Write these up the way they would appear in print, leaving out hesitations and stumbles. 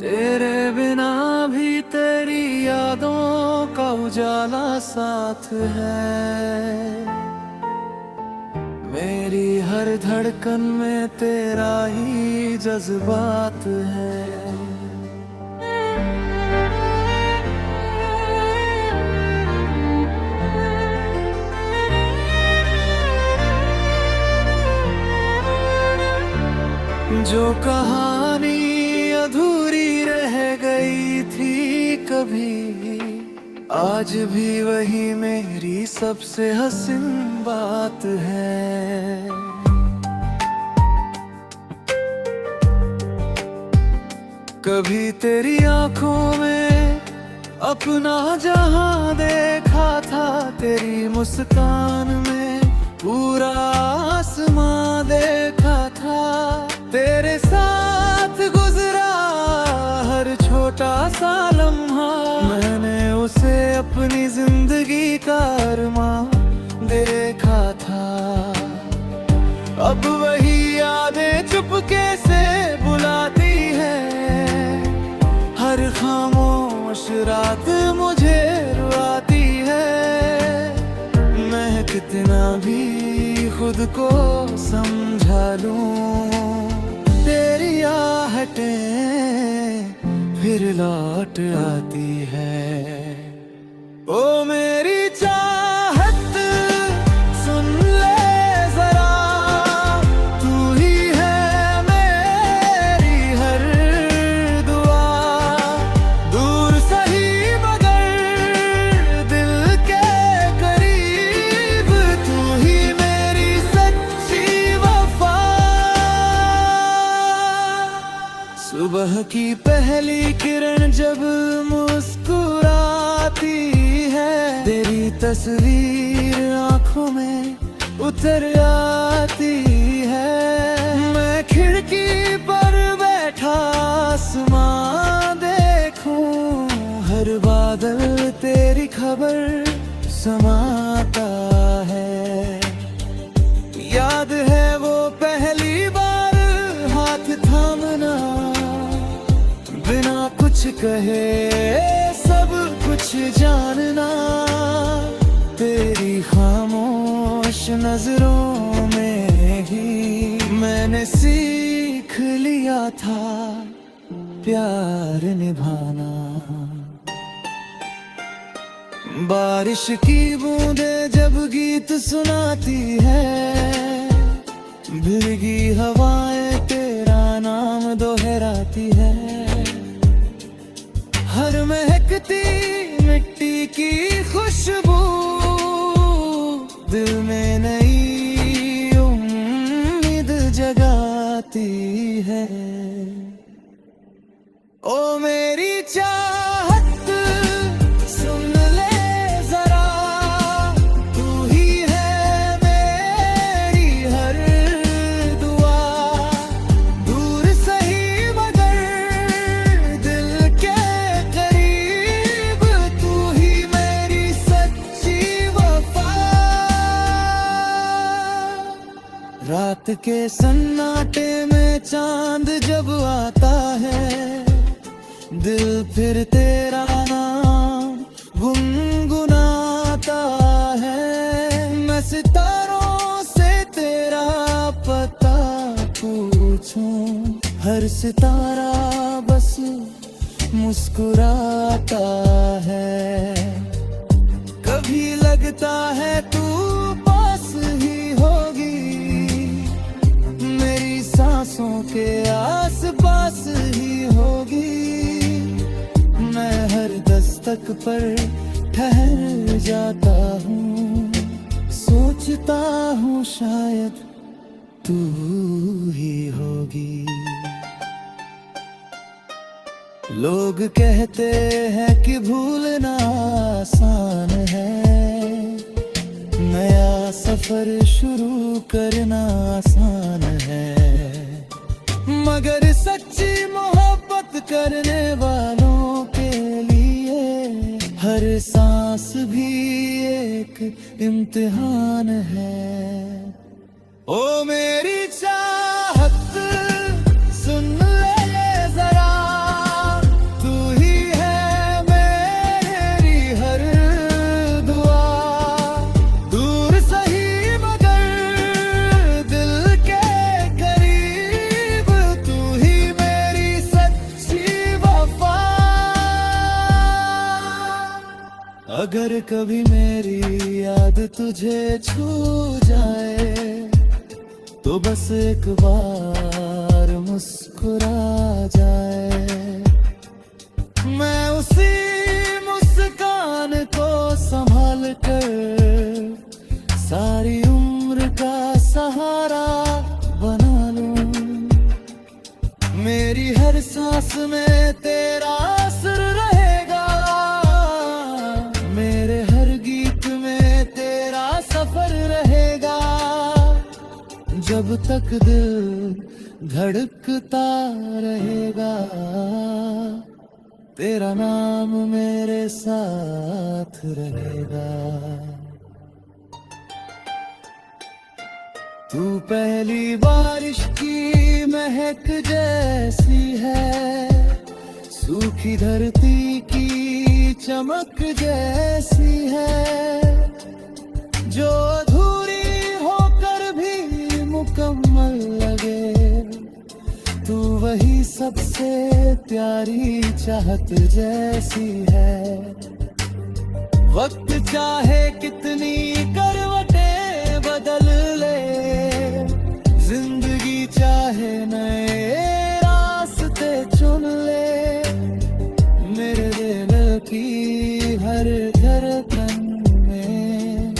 तेरे बिना भी तेरी यादों का उजाला साथ है। मेरी हर धड़कन में तेरा ही जज्बात है। जो कहानी अधूरी रह गई थी कभी, आज भी वही मेरी सबसे हसीन बात है। कभी तेरी आंखों में अपना जहां देखा था, तेरी मुस्कान में पूरा आसमां देखा था। तेरे साथ गुजरा हर छोटा सा लम्हा, मैंने उसे अपनी जिंदगी का अरमान देखा था। अब वही यादें चुपके से बुलाती है, हर खामोश रात मुझे रुलाती है। मैं कितना भी खुद को समझा लूं, तेरी आहटें फिर लौट आती है। ओ मेरी चाहत सुन ले जरा, तू ही है मेरी हर दुआ। दूर सही मगर दिल के करीब, तू ही मेरी सच्ची वफा। सुबह की पहली किरण जब मुस्कुराती है, तेरी तस्वीर आंखों में उतर आती है। मैं खिड़की पर बैठा आसमां देखूं, हर बादल तेरी खबर समाता है। याद है वो पहली बार हाथ थामना, बिना कुछ कहे सब कुछ जानना। तेरी खामोश नजरों में ही मैंने सीख लिया था प्यार निभाना। बारिश की बूंदें जब गीत सुनाती है, भीगी हवाएं तेरा नाम दोहराती है। हर महकती मिट्टी की खुशबू दिल में नई उम्मीद जगाती है। ओ मेरी चाहत सुन ले जरा, तू ही है मेरी हर दुआ। दूर सही मगर दिल के करीब, तू ही मेरी सच्ची वफा। रात के सन्नाटे में चांद जब आता है, दिल फिर तेरा नाम गुनगुनाता है। मैं सितारों से तेरा पता पूछूं, हर सितारा बस मुस्कुराता है। कभी लगता है तू पास ही होगी, मेरी सांसों के आस पास ही होगी। मैं हर दस्तक पर ठहर जाता हूँ, सोचता हूँ शायद तू ही होगी। लोग कहते हैं कि भूलना आसान है, नया सफर शुरू करना आसान है। मगर सच्ची मोहब्बत करने वालों के लिए हर सांस भी एक इम्तिहान है। ओ मेरी चाहत सुन ले जरा, अगर कभी मेरी याद तुझे छू जाए तो बस एक बार मुस्कुरा जाए। मैं उसी मुस्कान को संभाल कर सारी उम्र का सहारा बना लूं। मेरी हर सांस में तेरा असर रहेगा, मेरे हर गीत में तेरा सफर रहेगा। जब तक दिल धड़कता रहेगा तेरा नाम मेरे साथ रहेगा। तू पहली बारिश की महक जैसी है, सूखी धरती की चमक जैसी है, जो अधूरी होकर भी मुकम्मल लगे। तू वही सबसे प्यारी चाहत जैसी है। वक्त चाहे कितनी करवटें बदल ले, जिंदगी चाहे नए रास्ते चुन ले, मेरे दिल की हर धड़कन में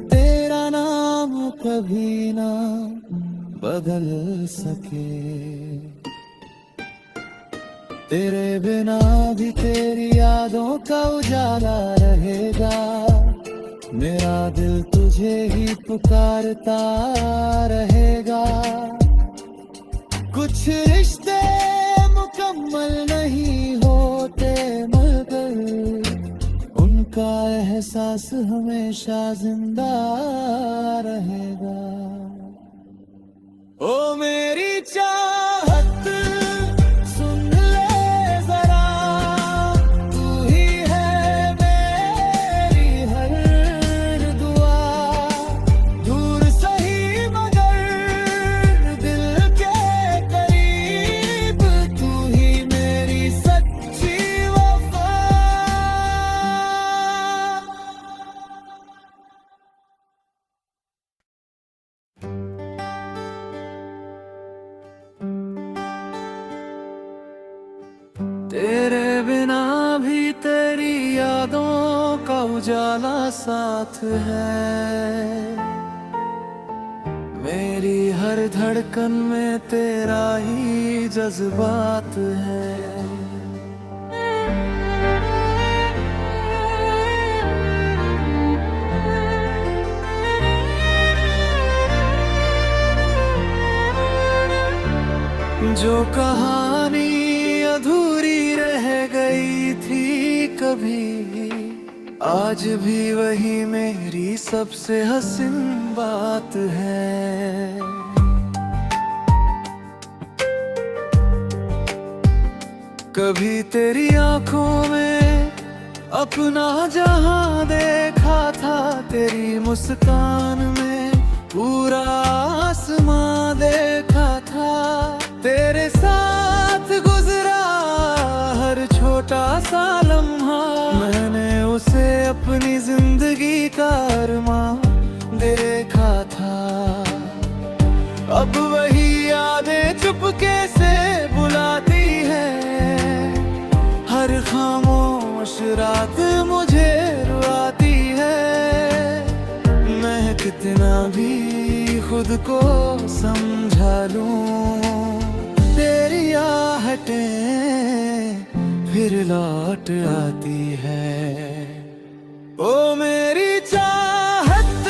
तेरा नाम कभी ना बदल सके। तेरे बिना भी तेरी यादों का उजाला रहेगा, मेरा दिल तुझे ही पुकारता रहेगा। कुछ रिश्ते मुकम्मल नहीं होते मगर उनका एहसास हमेशा जिंदा रहेगा। ओ मेरी चाहत सुन ले जरा, तू ही है मेरी हर दुआ। दूर सही मगर दिल के करीब, तू ही मेरी सच्ची वफा। तेरे बिना भी तेरी यादों का उजाला साथ है, मेरी हर धड़कन में तेरा ही जज्बात है। जो कहानी अधूरी रह गई थी कभी, आज भी वही मेरी सबसे हसीन बात है। कभी तेरी आंखों में अपना जहां देखा था, तेरी मुस्कान में पूरा आसमां देखा था। तेरे साथ गुजरा हर छोटा सा लम्हा, मैंने उसे अपनी जिंदगी का अरमान देखा था। अब वही यादें चुपके से बुलाती है, हर खामोश रात मुझे रुलाती है। मैं कितना भी खुद को समझा लूं, तेरी आहटें फिर लौट आती है। ओ मेरी चाहत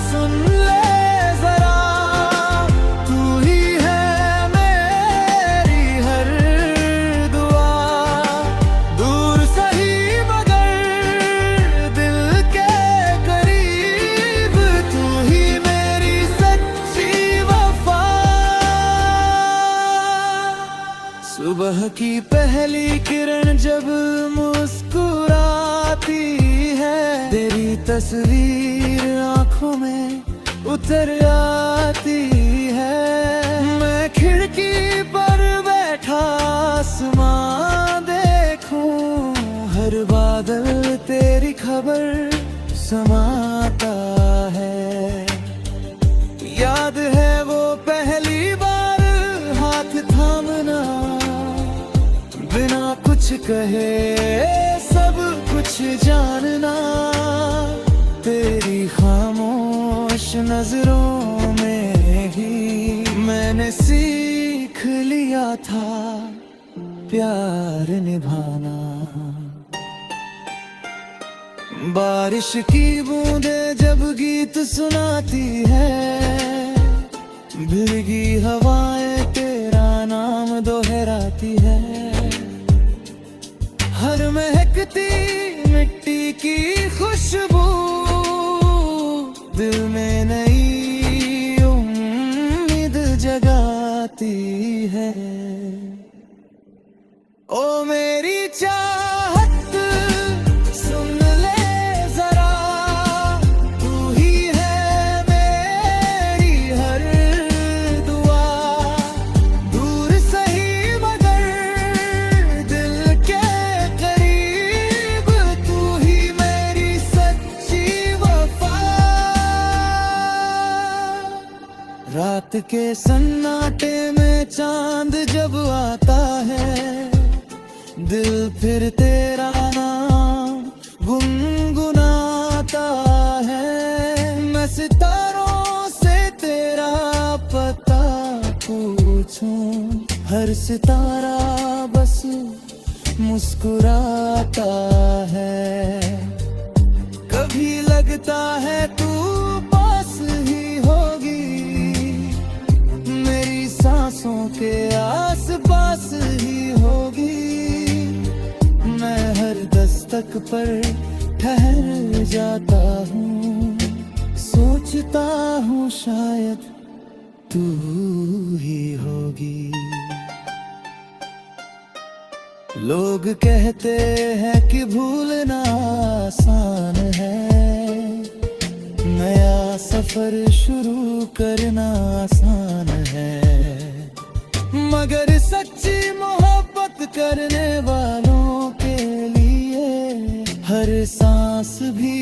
सुन ले जरा, तू ही है मेरी हर दुआ। दूर सही मगर दिल के करीब, तू ही मेरी सच्ची वफा। सुबह की पहली किरण जब मुस्कुराती है, तेरी तस्वीर आंखों में उतर आती है। मैं खिड़की पर बैठा आसमां देखूं, हर हर बादल तेरी खबर समाता है। याद है वो पहली बार हाथ थामना, बिना कुछ कहे सब कुछ जानना। तेरी खामोश नजरों में ही मैंने सीख लिया था प्यार निभाना। बारिश की बूंदें जब गीत सुनाती है, भीगी हवाएं तेरा नाम दोहराती है। हर महकती मिट्टी की खुशबू दिल में नई उम्मीद जगाती है। ओ मेरी चाहत सुन ले जरा, तू ही है मेरी हर दुआ। दूर सही मगर दिल के करीब, तू ही मेरी सच्ची वफा। रात के सन्नाटे में चांद जब आता है, दिल फिर तेरा नाम गुनगुनाता है। मैं सितारों से तेरा पता पूछूं, हर सितारा बस मुस्कुराता है। कभी लगता है तू पास ही होगी, मेरी सांसों के आस पास ही होगी। मैं हर दस्तक पर ठहर जाता हूँ, सोचता हूँ शायद तू ही होगी। लोग कहते हैं कि भूलना आसान है, नया सफर शुरू करना आसान है। मगर सच्ची मोहब्बत करने वालों के लिए हर सांस भी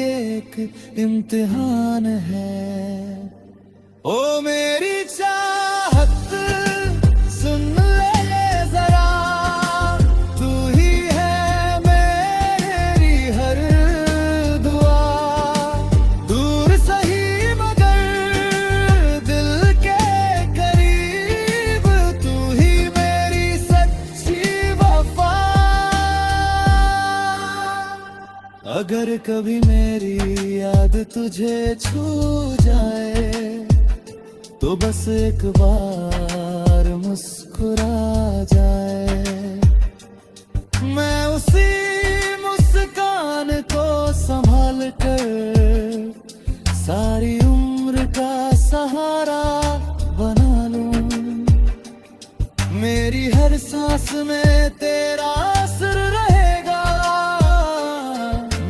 एक इम्तिहान है। ओ मेरी चाहत सुन ले जरा, तू ही है मेरी हर दुआ। दूर सही मगर दिल के करीब, तू ही मेरी सच्ची वफा। अगर कभी मेरी याद तुझे छू जाए, तो बस एक बार मुस्कुरा जाए। मैं उसी मुस्कान को संभाल कर सारी उम्र का सहारा बना लूं। मेरी हर सांस में तेरा असर रहेगा,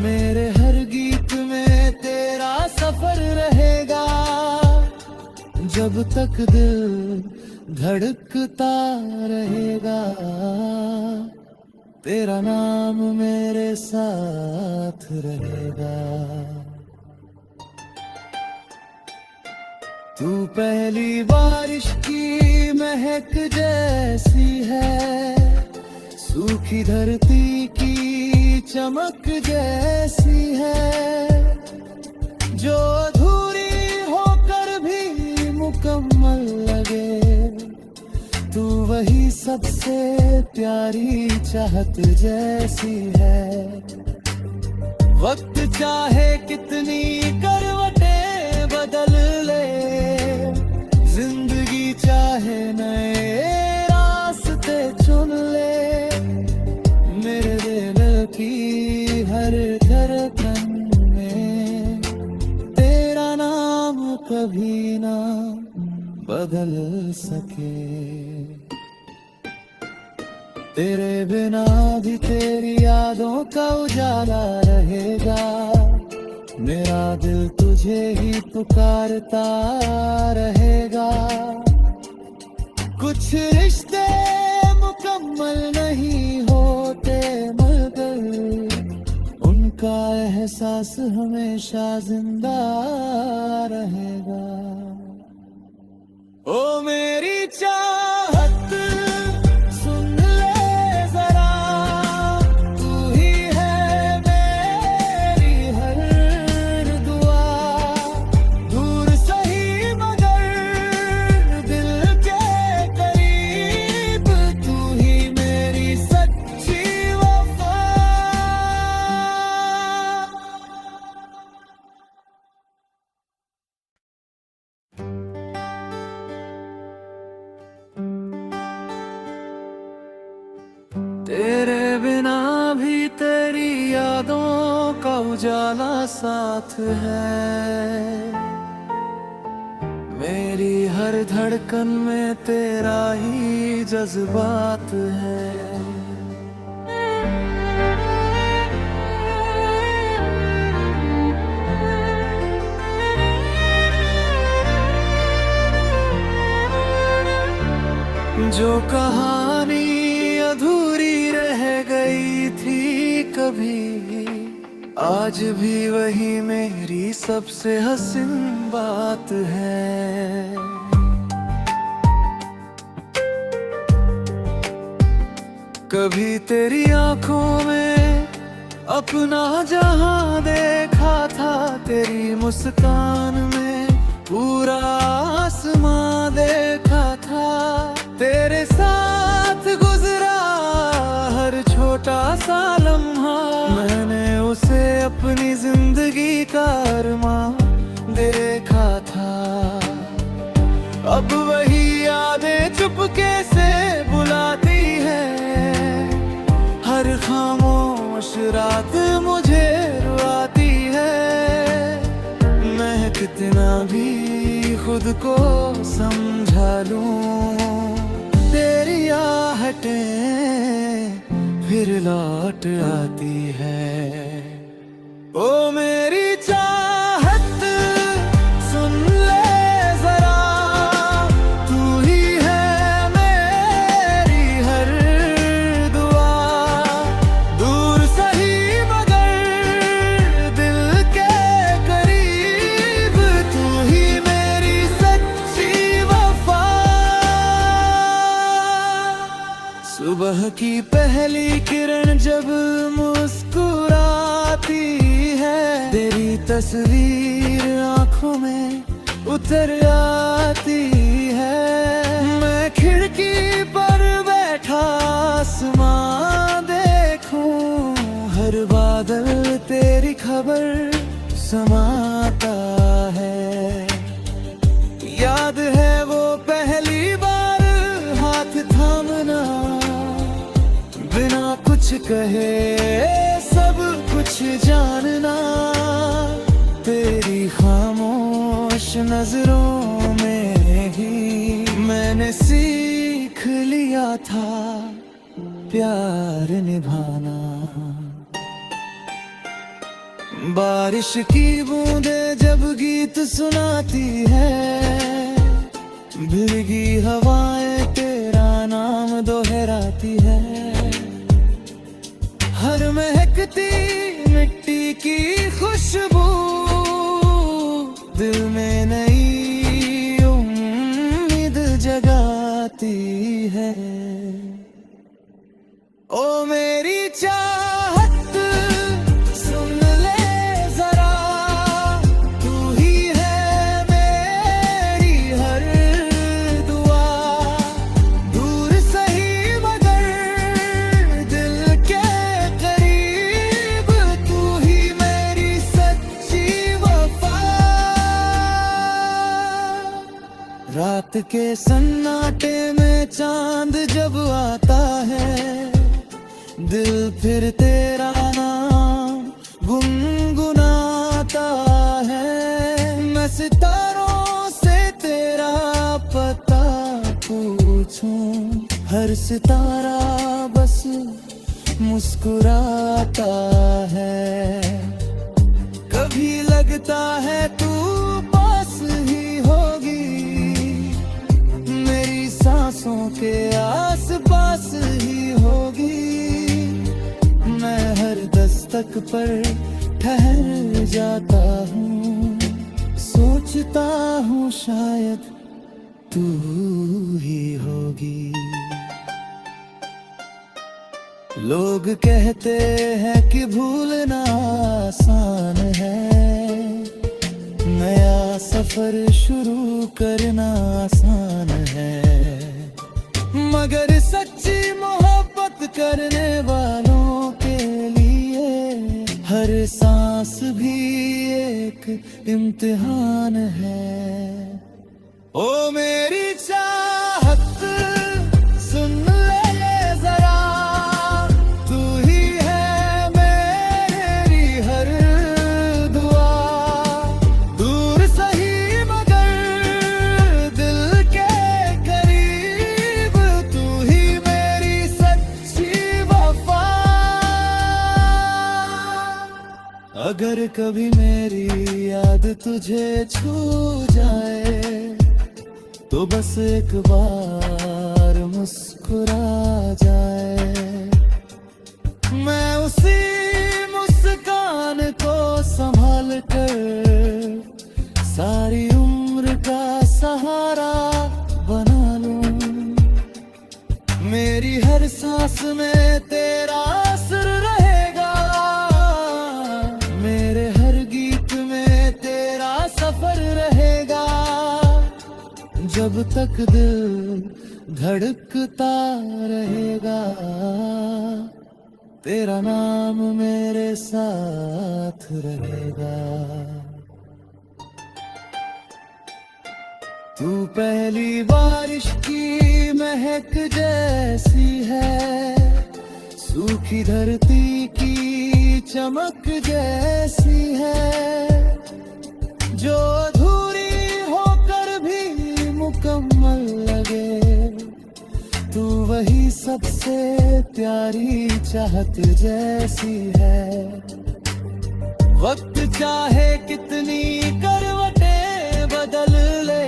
मेरे हर गीत में तेरा सफर रहेगा। जब तक दिल धड़कता रहेगा, तेरा नाम मेरे साथ रहेगा। तू पहली बारिश की महक जैसी है, सूखी धरती की चमक जैसी है। जो अधूरी होकर भी मुकम्मल लगे, तू वही सबसे प्यारी चाहत जैसी है। वक्त चाहे कितनी करवटें बदल ले, जिंदगी चाहे नए रास्ते चुन ले। मेरे दिल की हर धड़कन में तेरा नाम कभी ना बदल सके। तेरे बिना भी तेरी यादों का उजाला रहेगा। मेरा दिल तुझे ही पुकारता रहेगा। कुछ रिश्ते मुकम्मल नहीं होते मगर का एहसास हमेशा जिंदा रहेगा। ओ मेरी चाहत सुन ले जरा, तू ही है मेरी हर दुआ। दूर सही मगर दिल के करीब, तू ही मेरी सच्ची वफा। तेरे बिना भी तेरी यादों का उजाला साथ है। मेरी हर धड़कन में तेरा ही जज्बात है। जो कहानी अधूरी रह गई थी कभी, आज भी वही मेरी सबसे हसीन बात है। कभी तेरी आंखों में अपना जहां देखा था, तेरी मुस्कान में पूरा आसमां देखा था। तेरे साथ गुजरा हर छोटा सा लम्हा, मैंने उसे अपनी जिंदगी का अरमान देखा था। अब वही यादें चुपके से बुलाती है, हर खामोश रात मुझे रुलाती है। मैं कितना भी खुद को समझा लूं, तेरी आहटें फिर लौट आती है। ओ मेरी चाहत सुन ले जरा, तू ही है मेरी हर दुआ। दूर सही मगर दिल के करीब, तू ही मेरी सच्ची वफा। सुबह की पहली किरण जब मुस्कुराती है, तेरी तस्वीर आंखों में उतर आती है। मैं खिड़की पर बैठा आसमां देखूं, हर बादल तेरी खबर समाता है। याद है वो पहली बार हाथ थामना, बिना कुछ कहे सब कुछ जानना। तेरी खामोश नजरों में ही मैंने सीख लिया था प्यार निभाना। बारिश की बूंदें जब गीत सुनाती है, भीगी हवाएं तेरा नाम दोहराती है। हर महकती मिट्टी की खुशबू दिल में नई उम्मीद जगाती है। ओ मेरी चाहत सुन ले जरा, तू ही है मेरी हर दुआ। दूर सही मगर दिल के करीब, तू ही मेरी सच्ची वफा। रात के सन्नाटे में चांद जब आता है, दिल फिर तेरा नाम गुनगुनाता है। मैं सितारों से तेरा पता पूछूं, हर सितारा बस मुस्कुराता है। कभी लगता है तू पास ही होगी, मेरी सांसों के आस पास ही होगी। मैं हर दस्तक पर ठहर जाता हूँ, सोचता हूँ शायद तू ही होगी। लोग कहते हैं कि भूलना आसान है, नया सफर शुरू करना आसान है, मगर सच्ची मोहब्बत करने वालों के लिए हर सांस भी एक इम्तिहान है। ओ मेरी चाहत सुन ले जरा, तू ही है मेरी हर दुआ, दूर सही मगर दिल के करीब, तू ही मेरी सच्ची वफा। अगर कभी मेरी याद तुझे छू जाए तो बस एक बार मुस्कुरा जाए, मैं उसी मुस्कान को संभाल कर सारी उम्र का सहारा बना लूं। मेरी हर सांस में तेरा असर रहेगा, मेरे हर गीत में तेरा सफर रहेगा, जब तक दिल धड़कता रहेगा तेरा नाम मेरे साथ रहेगा। तू पहली बारिश की महक जैसी है, सूखी धरती की चमक जैसी है, जो अधूरी होकर भी मुकम्मल लगे, तू वही सबसे प्यारी चाहत जैसी है। वक्त चाहे कितनी करवटें बदल ले,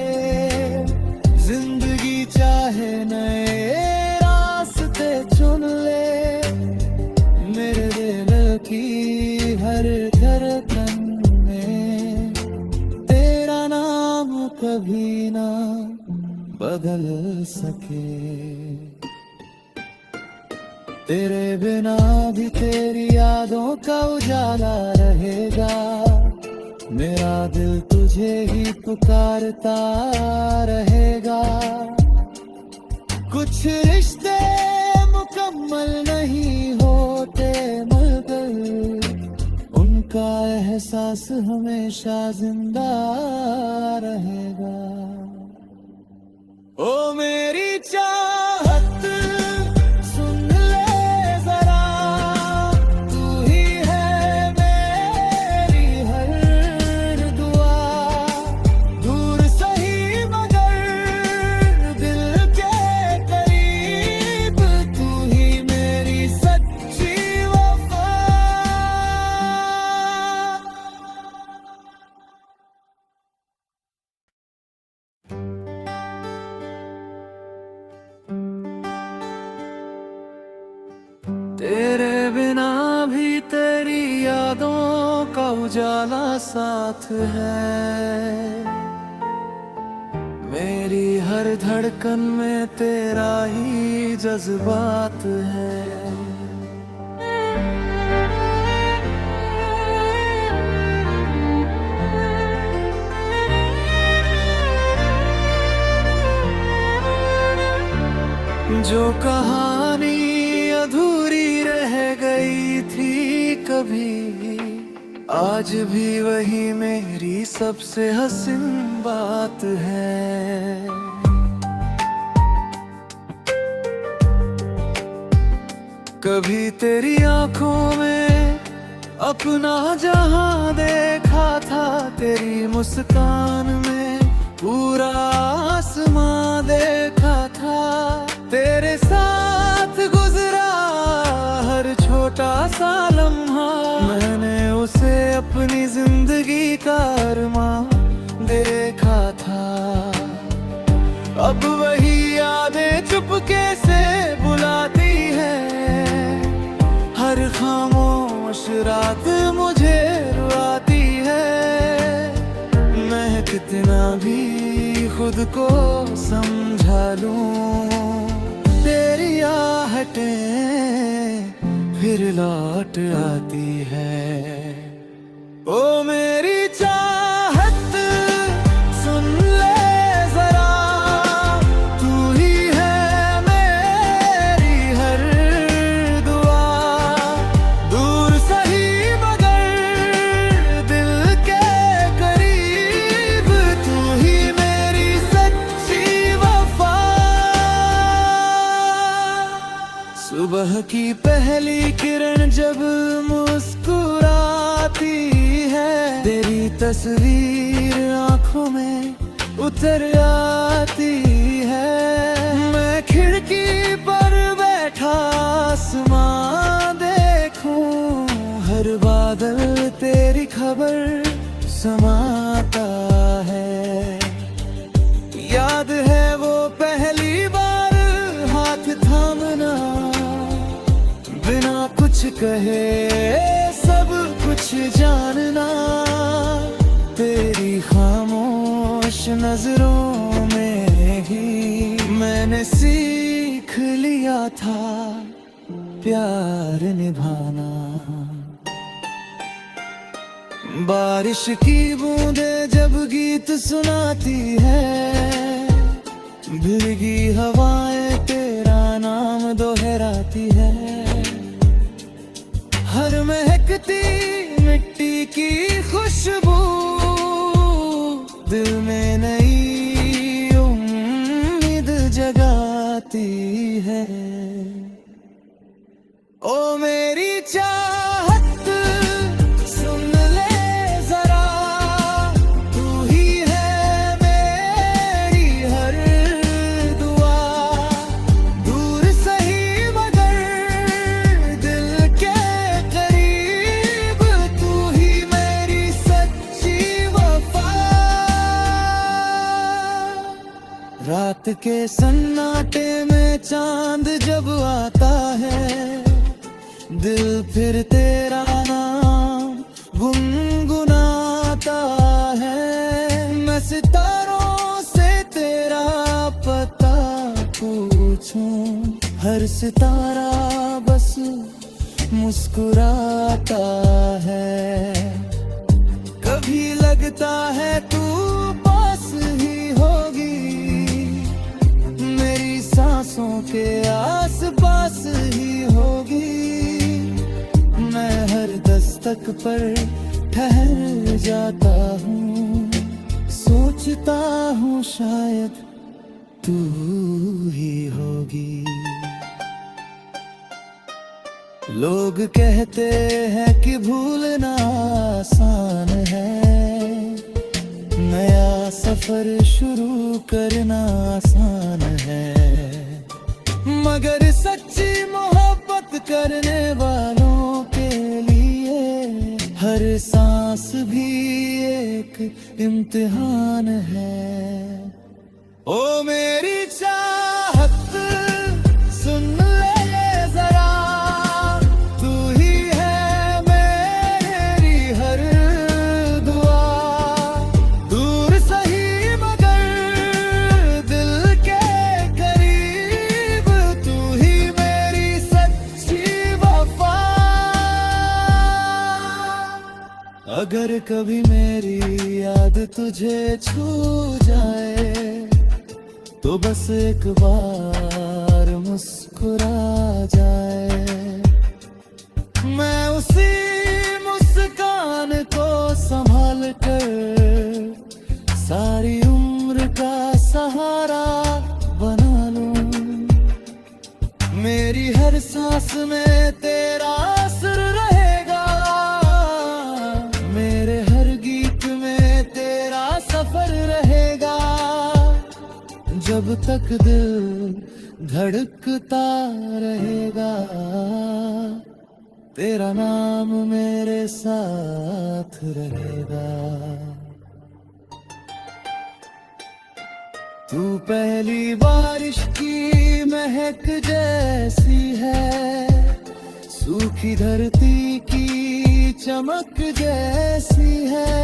जिंदगी चाहे नए रास्ते चुन ले, मेरे दिल की हर धड़कन में तेरा नाम कभी ना बदल सके। तेरे बिना भी तेरी यादों का उजाला रहेगा, मेरा दिल तुझे ही पुकारता रहेगा। कुछ रिश्ते मुकम्मल नहीं होते मगर उनका एहसास हमेशा जिंदा रहेगा। ओ मेरी चाहत सुन ले जरा, तू ही है मेरी हर दुआ, दूर सही मगर दिल के करीब, तू ही मेरी सच्ची वफा। तेरे बिना भी तेरी यादों का उजाला साथ है, मेरी हर धड़कन में तेरा ही जज्बात है। जो कहानी अधूरी रह गई थी कभी, आज भी वही मेरी सबसे हसीन बात है। कभी तेरी आंखों में अपना जहां देखा था, तेरी मुस्कान में पूरा आसमां देखा था, तेरे साथ गुजरा हर छोटा सा लम्हा, मैंने उसे अपनी जिंदगी का अरमान देखा था। अब वही यादें चुपके से बुलाती है, हर खामोश रात मुझे कितना भी खुद को समझा लूं, तेरी आहटें फिर लौट आती है। ओ मेरी चाहत सुन ले जरा, तू ही है मेरी हर दुआ। दूर सही मगर दिल के करीब, तू ही मेरी सच्ची वफा। सुबह की पहली किरण जब मुस्कुराती है, तेरी तस्वीर आंखों में उतर आती है। मैं खिड़की पर बैठा आसमां देखूं, हर बादल तेरी खबर समाता है। याद है वो पहली बार हाथ थामना, बिना कुछ कहे सब कुछ जानना। तेरी खामोश नजरों में ही मैंने सीख लिया था प्यार निभाना। बारिश की बूंदें जब गीत सुनाती है, भीगी हवाएं तेरा नाम दोहराती है। हर महकती मिट्टी की खुशबू दिल में नई उम्मीद जगाती है। ओ मेरी चाहत सुन ले जरा, तू ही है मेरी हर दुआ। दूर सही मगर दिल के करीब, तू ही मेरी सच्ची वफा। रात के सन्नाटे में चांद जब आता है, दिल फिर तेरा नाम गुनगुनाता है। मैं सितारों से तेरा पता पूछूं, हर सितारा बस मुस्कुराता है। कभी लगता है तू पास ही होगी, मेरी सांसों के आस पास ही होगी। मैं हर दस्तक पर ठहर जाता हूँ, सोचता हूँ शायद तू ही होगी। लोग कहते हैं कि भूलना आसान है, नया सफर शुरू करना आसान है। मगर सच्ची मोहब्बत करने वालों के लिए हर सांस भी एक इम्तिहान है। ओ मेरी चाहत सुन ले जरा, तू ही है मेरी हर दुआ। दूर सही मगर दिल के करीब, तू ही मेरी सच्ची वफा। अगर कभी मेरी याद तुझे छू जाए, तो बस एक बार मुस्कुरा जाए। मैं उसी मुस्कान को संभाल कर सारी उम्र का सहारा बना लूं। मेरी हर सांस में तेरा असर रहेगा, मेरे हर गीत में तेरा सफर रहेगा। जब तक दिल धड़कता रहेगा, तेरा नाम मेरे साथ रहेगा। तू पहली बारिश की महक जैसी है, सूखी धरती की चमक जैसी है,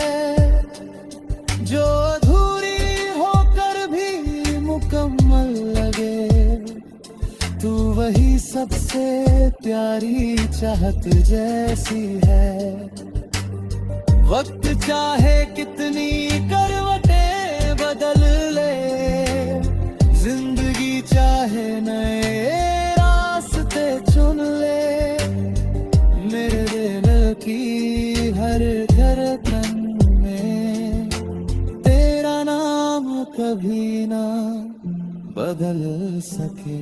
जो अधूरी वही सबसे प्यारी चाहत जैसी है। वक्त चाहे कितनी करवटें बदल ले, जिंदगी चाहे नए रास्ते चुन ले, मेरे दिल की हर धड़कन में तेरा नाम कभी ना बदल सके।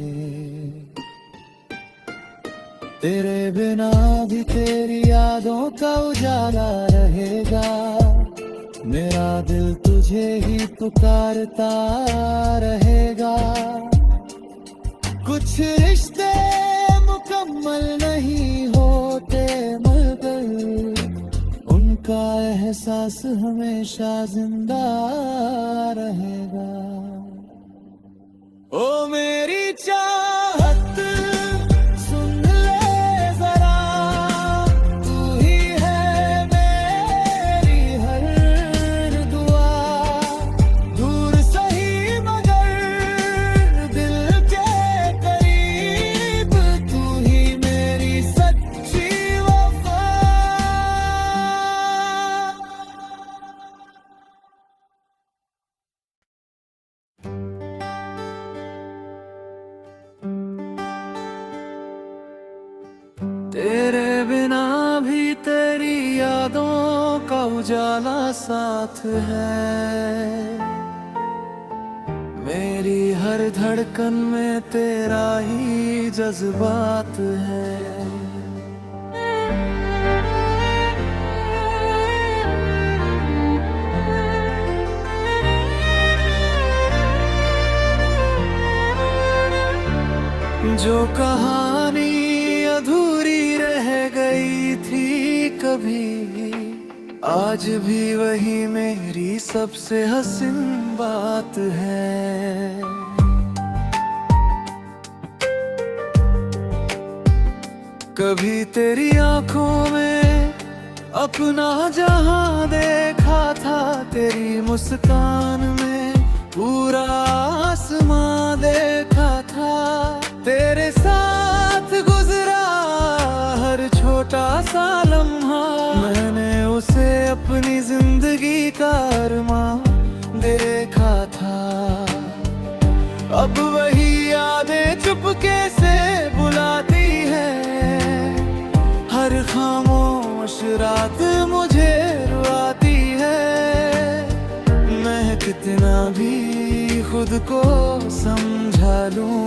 तेरे बिना भी तेरी यादों का उजाला रहेगा, मेरा दिल तुझे ही पुकारता रहेगा। कुछ रिश्ते मुकम्मल नहीं होते मगर उनका एहसास हमेशा जिंदा रहेगा। ओ मेरी चाहत सुन ले जरा, तू ही है मेरी हर दुआ। दूर सही मगर दिल के करीब, तू ही मेरी सच्ची वफा। तेरे बिना भी तेरी यादों का उजाला साथ है, मेरी हर धड़कन में तेरा ही जज्बात है। जो कहानी अधूरी रह गई थी कभी, आज भी वही मेरी सबसे हसीन बात है। कभी तेरी आंखों में अपना जहां देखा था, तेरी मुस्कान में पूरा आसमां देखा था। तेरे साथ गुजरा हर छोटा सा लम्हा, मैंने उसे अपनी जिंदगी का अरमान देखा था। अब वही यादें चुपके से बुलाती है, हर खामोश रात मुझे रुलाती है। मैं कितना भी खुद को समझा लूं,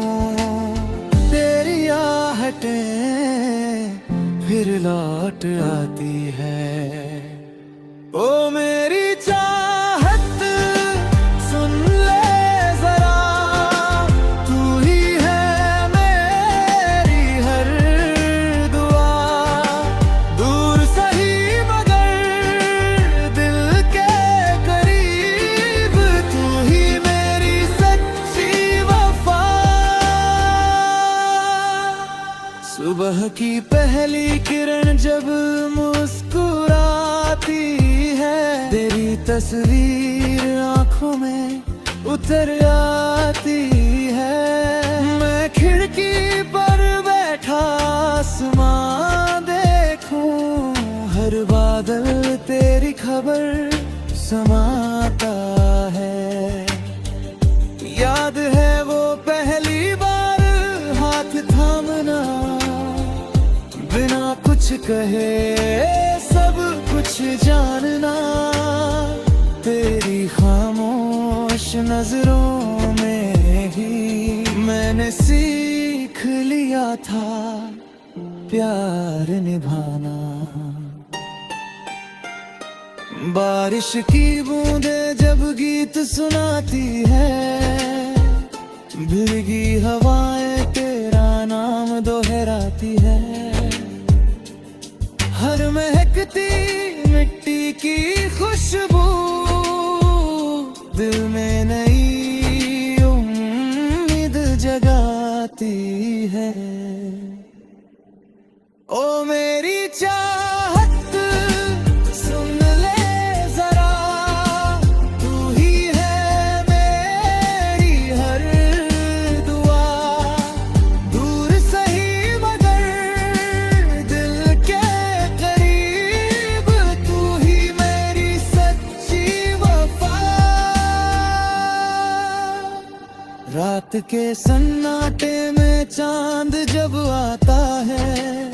तेरी आहटें फिर लौट आती है। ओ मेरी चाहत सुन ले जरा, तू ही है मेरी हर दुआ। दूर सही मगर दिल के करीब, तू ही मेरी सच्ची वफा। सुबह की पहली किरण जब मुस्कुराती है, तेरी तस्वीर आंखों में उतर आती है। मैं खिड़की पर बैठा आसमां देखूं, हर बादल तेरी खबर समाता है। याद है वो पहली बार हाथ थामना, बिना कुछ कहे सब कुछ जानना। तेरी खामोश नजरों में ही मैंने सीख लिया था प्यार निभाना। बारिश की बूंदें जब गीत सुनाती है, भीगी हवाएं तेरा नाम दोहराती है। हर महकती मिट्टी की खुशबू दिल में नई उम्मीद जगाती है। ओ मेरी चाहत सुन ले जरा, तू ही है मेरी हर दुआ। दूर रात के सन्नाटे में चांद जब आता है,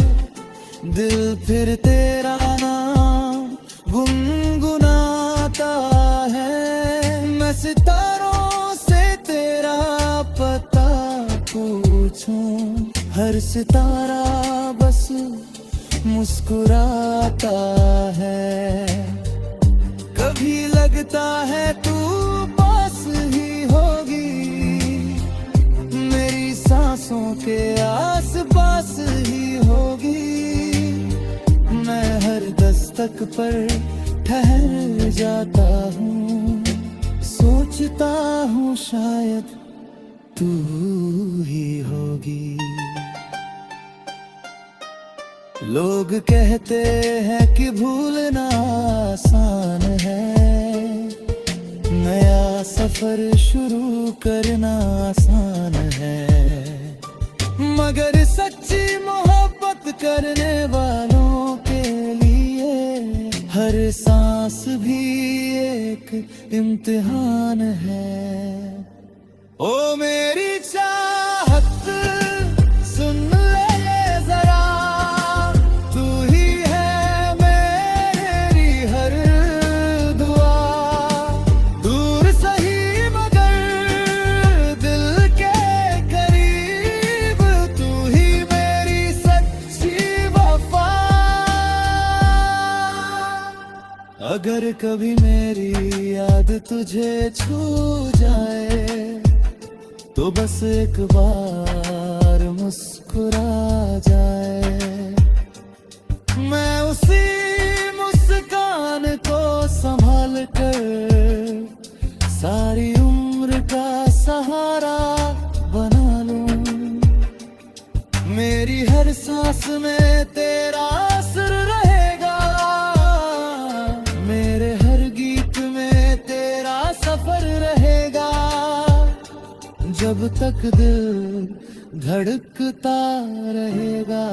दिल फिर तेरा नाम गुनगुनाता है। मैं सितारों से तेरा पता पूछूं, हर सितारा बस मुस्कुराता है। कभी लगता है तू पास ही होगी, मेरी सांसों के आस पास ही होगी। मैं हर दस्तक पर ठहर जाता हूँ, सोचता हूँ शायद तू ही होगी। लोग कहते हैं कि भूलना आसान है, नया सफर शुरू करना आसान है, मगर सच्ची मोहब्बत करने वालों के लिए हर सांस भी एक इम्तिहान है। ओ मेरी चाहत सुन ले जरा, तू ही है मेरी हर दुआ। दूर सही मगर दिल के करीब, तू ही मेरी सच्ची वफा। अगर कभी मेरी याद तुझे छू जाए, तो बस एक बार मुस्कुरा जाए। मैं उसी मुस्कान को संभाल कर सारी उम्र का सहारा बना लूं। मेरी हर सांस में तेरा असर रहेगा, मेरे हर गीत में तेरा सफर रहेगा। जब तक दिल धड़कता रहेगा,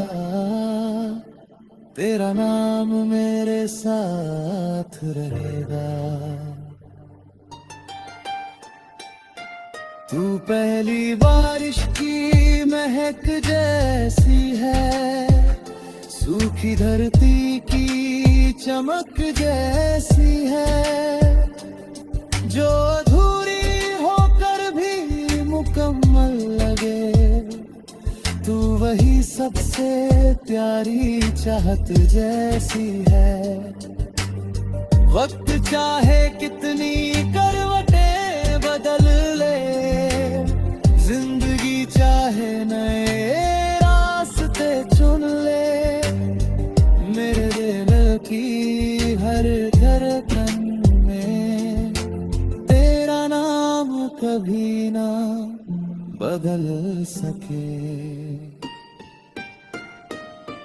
तेरा नाम मेरे साथ रहेगा। तू पहली बारिश की महक जैसी है, सूखी धरती की चमक जैसी है, जो अधूरी होकर भी मुकम्मल लगे। तू वही सबसे प्यारी चाहत जैसी है। वक्त चाहे कितनी करवटें बदल ले, जिंदगी चाहे नए रास्ते चुन ले, मेरे दिल की हर धड़कन में तेरा नाम कभी ना बदल सके।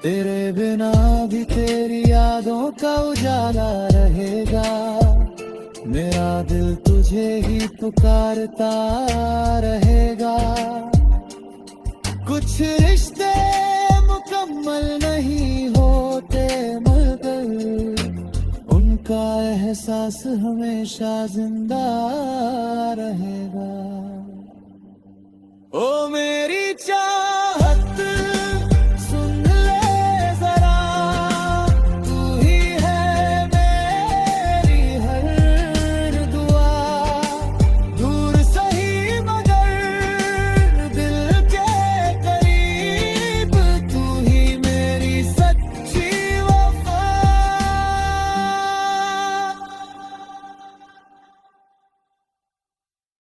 तेरे बिना भी तेरी यादों का उजाला रहेगा, मेरा दिल तुझे ही पुकारता रहेगा। कुछ रिश्ते मुकम्मल नहीं होते, मगर उनका एहसास हमेशा जिंदा